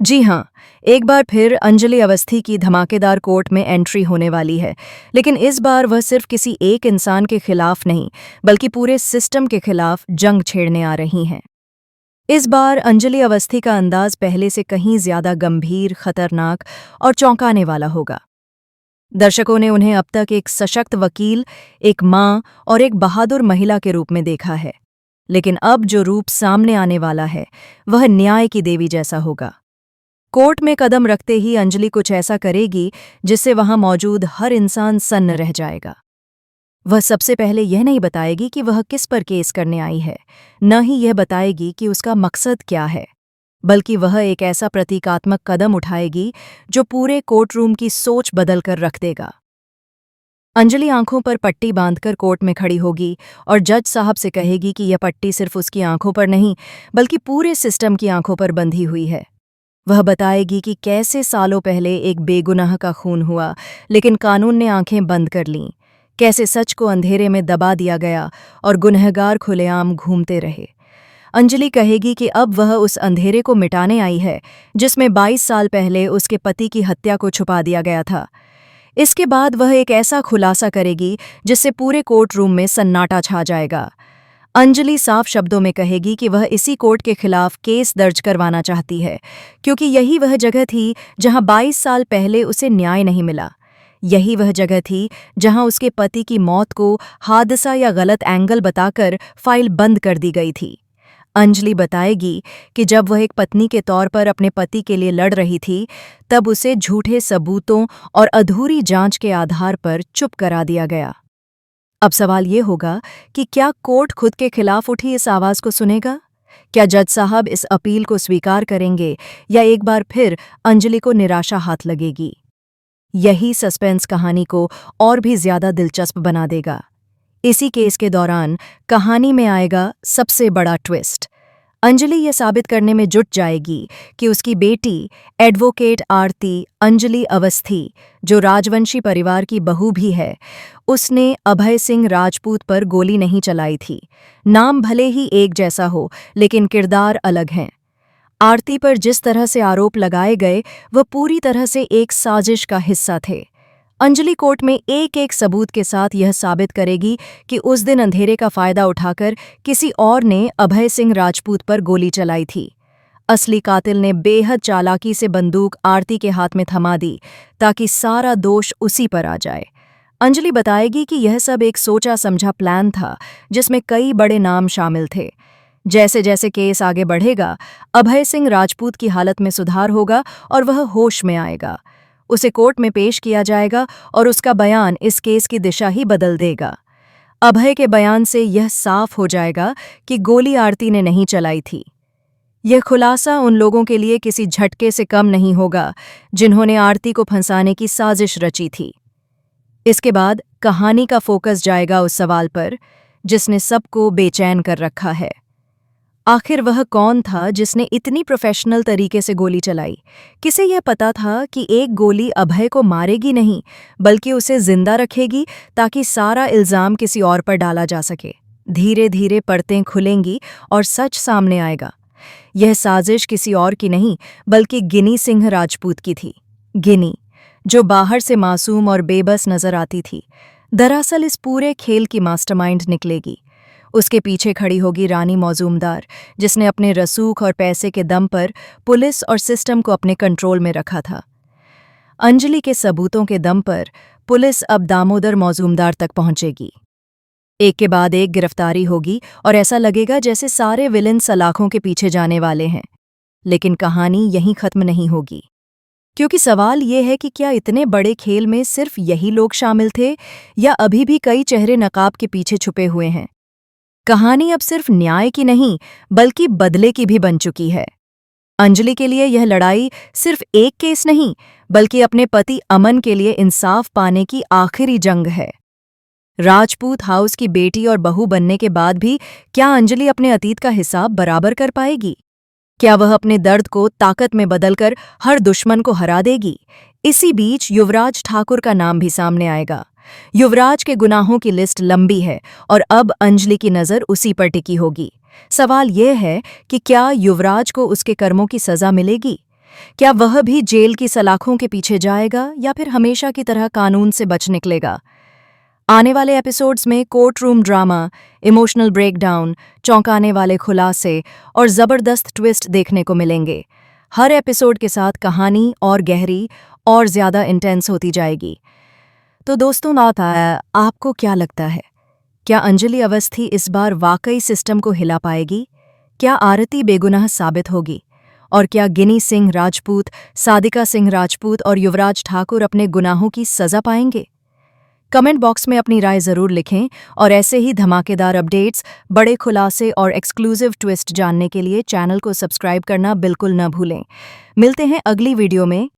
जी हाँ, एक बार फिर अंजलि अवस्थी की धमाकेदार कोर्ट में एंट्री होने वाली है। लेकिन इस बार वह सिर्फ किसी एक इंसान के खिलाफ नहीं, बल्कि पूरे सिस्टम के खिलाफ जंग छेड़ने आ रही हैं। इस बार अंजलि अवस्थी का अंदाज पहले से कहीं ज्यादा गंभीर, खतरनाक और चौंकाने वाला होगा। दर्शकों ने उन्हें अब तक एक सशक्त वकील, एक मां और एक बहादुर महिला के रूप में देखा है। लेकिन अब जो रूप सामने आने वाला है, वह न्याय की देवी जैसा होगा। कोर्ट में कदम रखते ही अंजलि कुछ ऐसा करेगी जिससे वहां मौजूद हर इंसान सन्न रह जाएगा। वह सबसे पहले यह नहीं बताएगी कि वह किस पर केस करने आई है, न ही यह बताएगी कि उसका मकसद क्या है, बल्कि वह एक ऐसा प्रतीकात्मक कदम उठाएगी जो पूरे कोर्ट रूम की सोच बदल कर रख देगा। अंजलि आंखों पर पट्टी बांधकर कोर्ट में खड़ी होगी और जज साहब से कहेगी कि यह पट्टी सिर्फ उसकी आंखों पर नहीं, बल्कि पूरे सिस्टम की आंखों पर बंधी हुई है। वह बताएगी कि कैसे सालों पहले एक बेगुनाह का खून हुआ, लेकिन कानून ने आंखें बंद कर लीं। कैसे सच को अंधेरे में दबा दिया गया और गुनहगार खुलेआम घूमते रहे। अंजलि कहेगी कि अब वह उस अंधेरे को मिटाने आई है जिसमें 22 साल पहले उसके पति की हत्या को छुपा दिया गया था। इसके बाद वह एक ऐसा खुलासा करेगी जिससे पूरे कोर्ट रूम में सन्नाटा छा जाएगा। अंजलि साफ शब्दों में कहेगी कि वह इसी कोर्ट के खिलाफ केस दर्ज करवाना चाहती है, क्योंकि यही वह जगह थी जहां 22 साल पहले उसे न्याय नहीं मिला। यही वह जगह थी जहां उसके पति की मौत को हादसा या गलत एंगल बताकर फाइल बंद कर दी गई थी। अंजलि बताएगी कि जब वह एक पत्नी के तौर पर अपने पति के लिए लड़ रही थी, तब उसे झूठे सबूतों और अधूरी जांच के आधार पर चुप करा दिया गया। अब सवाल ये होगा कि क्या कोर्ट खुद के खिलाफ उठी इस आवाज को सुनेगा? क्या जज साहब इस अपील को स्वीकार करेंगे या एक बार फिर अंजलि को निराशा हाथ लगेगी? यही सस्पेंस कहानी को और भी ज्यादा दिलचस्प बना देगा। इसी केस के दौरान कहानी में आएगा सबसे बड़ा ट्विस्ट। अंजलि ये साबित करने में जुट जाएगी कि उसकी बेटी एडवोकेट आरती अंजलि अवस्थी, जो राजवंशी परिवार की बहू भी है, उसने अभय सिंह राजपूत पर गोली नहीं चलाई थी। नाम भले ही एक जैसा हो, लेकिन किरदार अलग हैं। आरती पर जिस तरह से आरोप लगाए गए, वह पूरी तरह से एक साजिश का हिस्सा थे। अंजलि कोर्ट में एक एक सबूत के साथ यह साबित करेगी कि उस दिन अंधेरे का फायदा उठाकर किसी और ने अभय सिंह राजपूत पर गोली चलाई थी। असली कातिल ने बेहद चालाकी से बंदूक आरती के हाथ में थमा दी ताकि सारा दोष उसी पर आ जाए। अंजलि बताएगी कि यह सब एक सोचा समझा प्लान था जिसमें कई बड़े नाम शामिल थे। जैसे जैसे केस आगे बढ़ेगा, अभय सिंह राजपूत की हालत में सुधार होगा और वह होश में आएगा। उसे कोर्ट में पेश किया जाएगा और उसका बयान इस केस की दिशा ही बदल देगा। अभय के बयान से यह साफ हो जाएगा कि गोली आरती ने नहीं चलाई थी। यह खुलासा उन लोगों के लिए किसी झटके से कम नहीं होगा जिन्होंने आरती को फंसाने की साजिश रची थी। इसके बाद कहानी का फोकस जाएगा उस सवाल पर जिसने सबको बेचैन कर रखा है। आखिर वह कौन था जिसने इतनी प्रोफेशनल तरीके से गोली चलाई? किसे यह पता था कि एक गोली अभय को मारेगी नहीं, बल्कि उसे जिंदा रखेगी ताकि सारा इल्जाम किसी और पर डाला जा सके? धीरे धीरे परतें खुलेंगी और सच सामने आएगा। यह साजिश किसी और की नहीं, बल्कि गिनी सिंह राजपूत की थी। गिनी, जो बाहर से मासूम और बेबस नजर आती थी, दरअसल इस पूरे खेल की मास्टरमाइंड निकलेगी। उसके पीछे खड़ी होगी रानी मौजूमदार, जिसने अपने रसूख और पैसे के दम पर पुलिस और सिस्टम को अपने कंट्रोल में रखा था। अंजलि के सबूतों के दम पर पुलिस अब दामोदर मौजूमदार तक पहुंचेगी। एक के बाद एक गिरफ्तारी होगी और ऐसा लगेगा जैसे सारे विलेन सलाखों के पीछे जाने वाले हैं। लेकिन कहानी यहीं खत्म नहीं होगी, क्योंकि सवाल ये है कि क्या इतने बड़े खेल में सिर्फ यही लोग शामिल थे या अभी भी कई चेहरे नकाब के पीछे छुपे हुए हैं। कहानी अब सिर्फ न्याय की नहीं, बल्कि बदले की भी बन चुकी है। अंजलि के लिए यह लड़ाई सिर्फ एक केस नहीं, बल्कि अपने पति अमन के लिए इंसाफ पाने की आखिरी जंग है। राजपूत हाउस की बेटी और बहू बनने के बाद भी क्या अंजलि अपने अतीत का हिसाब बराबर कर पाएगी? क्या वह अपने दर्द को ताकत में बदलकर हर दुश्मन को हरा देगी? इसी बीच युवराज ठाकुर का नाम भी सामने आएगा। युवराज के गुनाहों की लिस्ट लंबी है और अब अंजलि की नज़र उसी पर टिकी होगी। सवाल यह है कि क्या युवराज को उसके कर्मों की सजा मिलेगी? क्या वह भी जेल की सलाखों के पीछे जाएगा या फिर हमेशा की तरह कानून से बच निकलेगा? आने वाले एपिसोड्स में court room drama, emotional breakdown, चौंकाने वाले खुलासे और जबरदस्त ट्विस्ट देखने को मिलेंगे। हर एपिसोड के साथ कहानी और गहरी और ज्यादा इंटेंस होती जाएगी। तो दोस्तों, आपको क्या लगता है? क्या अंजलि अवस्थी इस बार वाकई सिस्टम को हिला पाएगी? क्या आरती बेगुनाह साबित होगी? और क्या गिनी सिंह राजपूत, सादिका सिंह राजपूत और युवराज ठाकुर अपने गुनाहों की सजा पाएंगे? कमेंट बॉक्स में अपनी राय जरूर लिखें और ऐसे ही धमाकेदार अपडेट्स, बड़े खुलासे और एक्सक्लूसिव ट्विस्ट जानने के लिए चैनल को सब्सक्राइब करना बिल्कुल न भूलें। मिलते हैं अगली वीडियो में।